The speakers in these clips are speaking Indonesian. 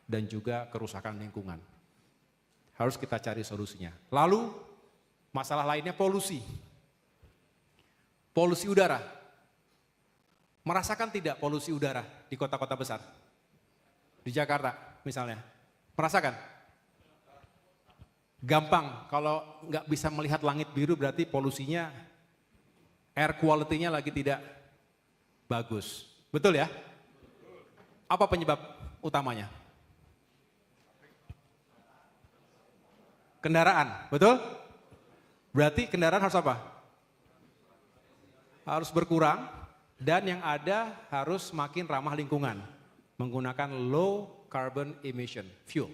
dan juga kerusakan lingkungan. Harus kita cari solusinya. Lalu masalah lainnya polusi. Polusi udara. Merasakan tidak polusi udara di kota-kota besar? Di Jakarta misalnya. Merasakan? Gampang, kalau nggak bisa melihat langit biru berarti polusinya, air quality-nya lagi tidak bagus. Betul ya? Apa penyebab utamanya? Kendaraan, betul? Berarti kendaraan harus apa? Harus berkurang dan yang ada harus makin ramah lingkungan. Menggunakan low carbon emission fuel.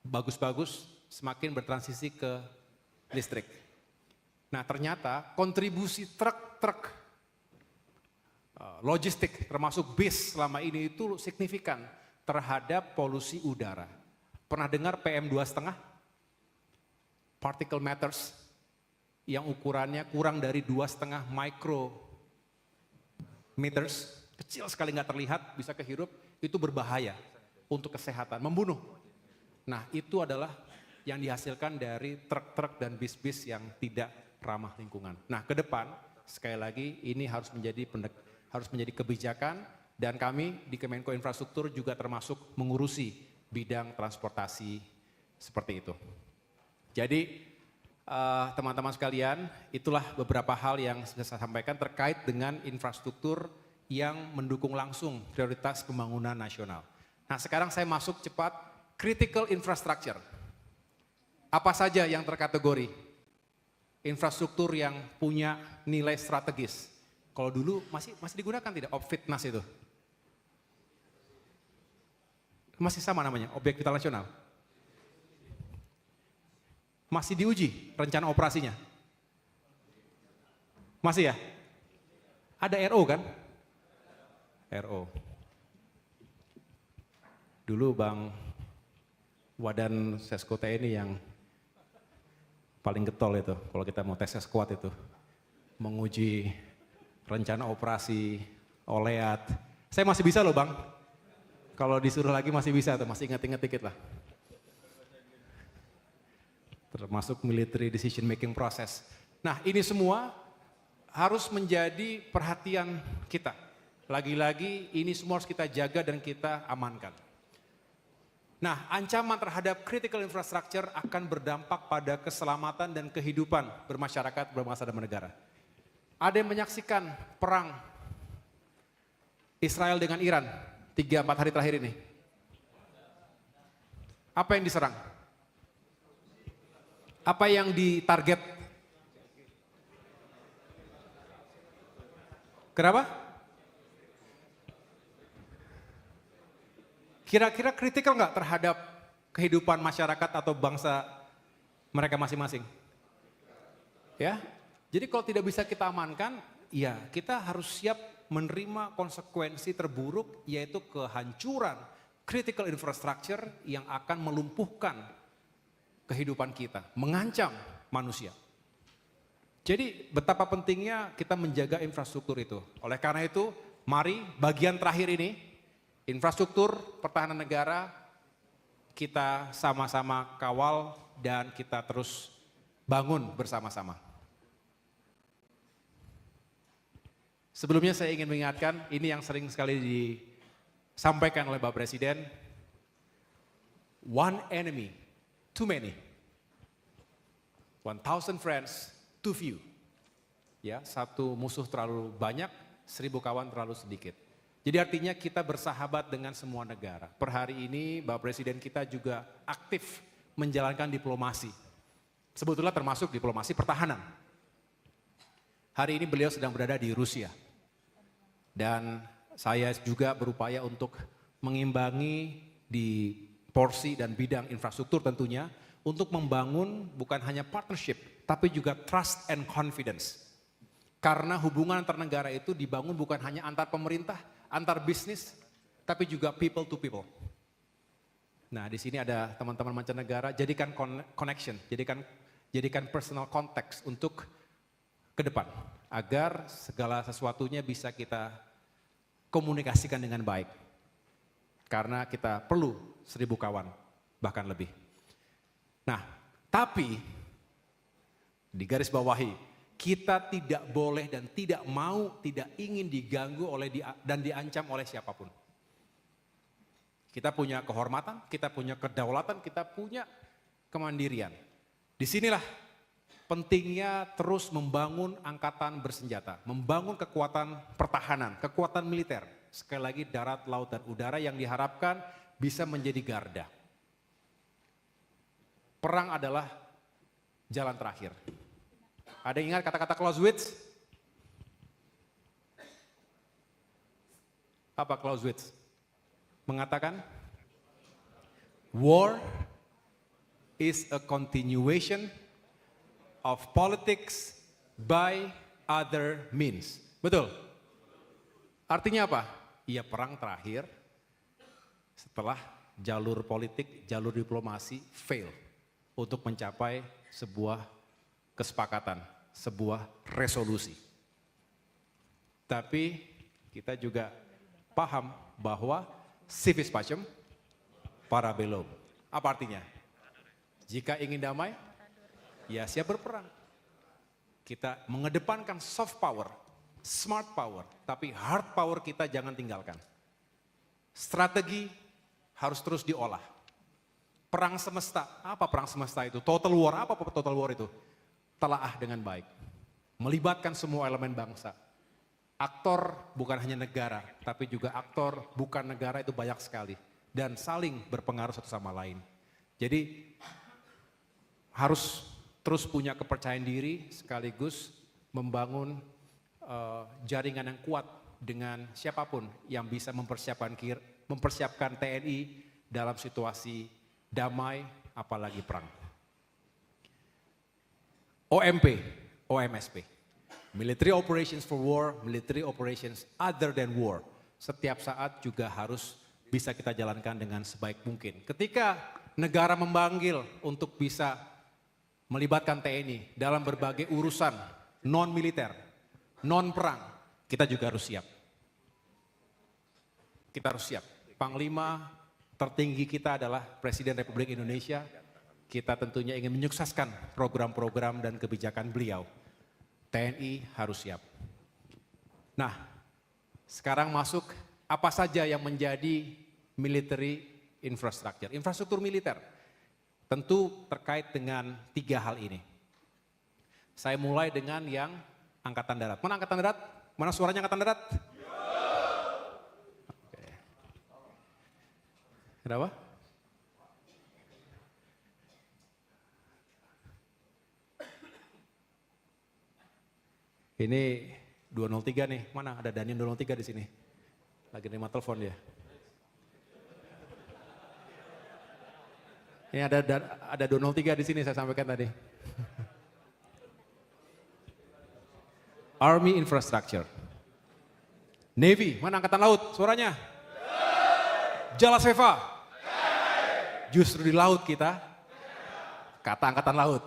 Bagus-bagus semakin bertransisi ke listrik. Nah ternyata kontribusi truk-truk logistik termasuk bis selama ini itu signifikan terhadap polusi udara. Pernah dengar PM 2,5? Particle matters yang ukurannya kurang dari 2,5 micrometers, kecil sekali nggak terlihat, bisa kehirup, itu berbahaya untuk kesehatan, membunuh. Nah itu adalah yang dihasilkan dari truk-truk dan bis-bis yang tidak ramah lingkungan. Nah ke depan, sekali lagi ini harus menjadi kebijakan dan kami di Kemenko Infrastruktur juga termasuk mengurusi bidang transportasi seperti itu. Jadi teman-teman sekalian, itulah beberapa hal yang sudah saya sampaikan terkait dengan infrastruktur yang mendukung langsung prioritas pembangunan nasional. Nah sekarang saya masuk cepat, critical infrastructure. Apa saja yang terkategori infrastruktur yang punya nilai strategis? Kalau dulu masih digunakan tidak OPVITNAS itu? Masih sama namanya, Objek Vital Nasional? Masih diuji rencana operasinya? Masih ya? Ada RO kan? RO. Dulu Bang Wadan Sesko TNI yang paling getol itu, kalau kita mau tes squad itu. Menguji rencana operasi, OLEAT. Saya masih bisa loh Bang. Kalau disuruh lagi masih bisa tuh, masih ingat-ingat dikit lah. Termasuk military decision making process. Nah ini semua harus menjadi perhatian kita. Lagi-lagi ini semua harus kita jaga dan kita amankan. Nah ancaman terhadap critical infrastructure akan berdampak pada keselamatan dan kehidupan bermasyarakat, berbangsa dan bernegara. Ada yang menyaksikan perang Israel dengan Iran 3-4 hari terakhir ini. Apa yang diserang? Apa yang ditarget? Kenapa? Kira-kira kritikal nggak terhadap kehidupan masyarakat atau bangsa mereka masing-masing? Ya, jadi kalau tidak bisa kita amankan, ya kita harus siap menerima konsekuensi terburuk yaitu kehancuran critical infrastructure yang akan melumpuhkan kehidupan kita, mengancam manusia. Jadi betapa pentingnya kita menjaga infrastruktur itu. Oleh karena itu, mari bagian terakhir ini, infrastruktur pertahanan negara, kita sama-sama kawal dan kita terus bangun bersama-sama. Sebelumnya saya ingin mengingatkan, ini yang sering sekali disampaikan oleh Bapak Presiden, one enemy, too many. 1,000 friends, too few. Ya, satu musuh terlalu banyak, 1.000 kawan terlalu sedikit. Jadi artinya kita bersahabat dengan semua negara. Per hari ini Bapak Presiden kita juga aktif menjalankan diplomasi. Sebetulnya termasuk diplomasi pertahanan. Hari ini beliau sedang berada di Rusia. Dan saya juga berupaya untuk mengimbangi di porsi dan bidang infrastruktur tentunya untuk membangun bukan hanya partnership tapi juga trust and confidence. Karena hubungan antar negara itu dibangun bukan hanya antar pemerintah, antar bisnis, tapi juga people to people. Nah, di sini ada teman-teman mancanegara, jadikan connection, jadikan personal context untuk ke depan agar segala sesuatunya bisa kita komunikasikan dengan baik. Karena kita perlu 1.000 kawan, bahkan lebih. Nah, tapi di garis bawahi, kita tidak boleh dan tidak mau, tidak ingin diganggu oleh dan diancam oleh siapapun. Kita punya kehormatan, kita punya kedaulatan, kita punya kemandirian. Disinilah pentingnya terus membangun angkatan bersenjata, membangun kekuatan pertahanan, kekuatan militer. Sekali lagi darat, laut, dan udara yang diharapkan bisa menjadi garda. Perang adalah jalan terakhir. Ada yang ingat kata-kata Clausewitz? Apa Clausewitz? Mengatakan, war is a continuation of politics by other means. Betul? Artinya apa? Ya perang terakhir setelah jalur politik, jalur diplomasi fail untuk mencapai sebuah kesepakatan, sebuah resolusi. Tapi kita juga paham bahwa civis pacem para bellum. Apa artinya? Jika ingin damai, ya siap berperang. Kita mengedepankan soft power, smart power, tapi hard power kita jangan tinggalkan. Strategi harus terus diolah. Perang semesta, apa perang semesta itu? Total war, apa total war itu? Telaah dengan baik. Melibatkan semua elemen bangsa. Aktor bukan hanya negara, tapi juga aktor bukan negara itu banyak sekali. Dan saling berpengaruh satu sama lain. Jadi harus terus punya kepercayaan diri sekaligus membangun jaringan yang kuat dengan siapapun yang bisa mempersiapkan TNI dalam situasi damai apalagi perang. OMP, OMSP, Military Operations for War, Military Operations Other than War. Setiap saat juga harus bisa kita jalankan dengan sebaik mungkin. Ketika negara memanggil untuk bisa melibatkan TNI dalam berbagai urusan non-militer, non-perang, kita juga harus siap. Kita harus siap. Panglima tertinggi kita adalah Presiden Republik Indonesia. Kita tentunya ingin menyukseskan program-program dan kebijakan beliau. TNI harus siap. Nah, sekarang masuk apa saja yang menjadi military infrastructure, infrastruktur militer. Tentu terkait dengan 3 hal ini. Saya mulai dengan yang Angkatan Darat. Mana Angkatan Darat? Mana suaranya Angkatan Darat? Oke. Kenapa? Ini 203 nih, mana ada Daniel 203 di sini? Lagi nerima telepon dia. Ini ada 203 di sini saya sampaikan tadi. Army Infrastructure. Navy, mana Angkatan Laut? Suaranya? Jalaseva. Justru di laut kita, kata Angkatan Laut.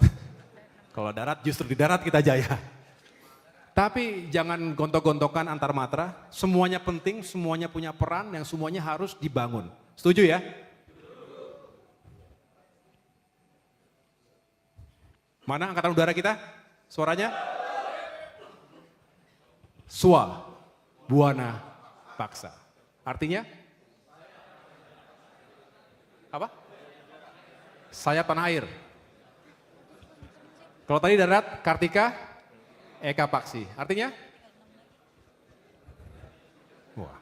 Kalau darat justru di darat kita jaya. Tapi jangan gontok-gontokan antar matra, semuanya penting, semuanya punya peran yang semuanya harus dibangun. Setuju ya? Mana Angkatan Udara kita? Suaranya? SWA, Buana Paksa. Artinya? Apa? Sayap tanah air. Kalau tadi darat, Kartika, Eka Paksi. Artinya? Wah.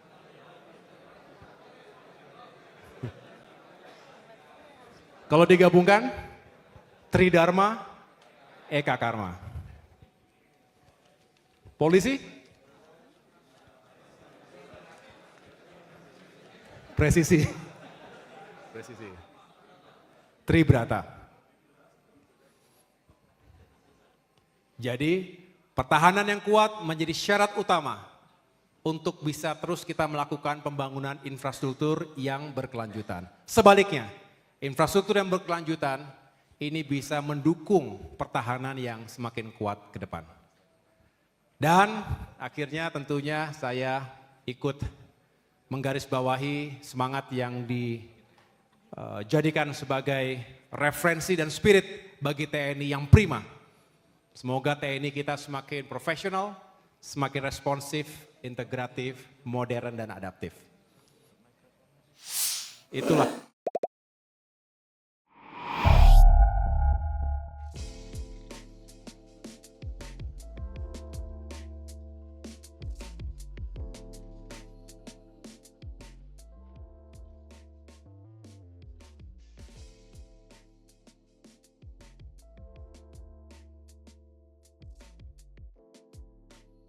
Kalau digabungkan, Tridharma, Eka Karma. Polisi? Presisi. Presisi. Tribrata. Jadi pertahanan yang kuat menjadi syarat utama untuk bisa terus kita melakukan pembangunan infrastruktur yang berkelanjutan. Sebaliknya, infrastruktur yang berkelanjutan ini bisa mendukung pertahanan yang semakin kuat ke depan. Dan akhirnya tentunya saya ikut menggarisbawahi semangat yang dijadikan sebagai referensi dan spirit bagi TNI yang prima. Semoga TNI kita semakin profesional, semakin responsif, integratif, modern, dan adaptif. Itulah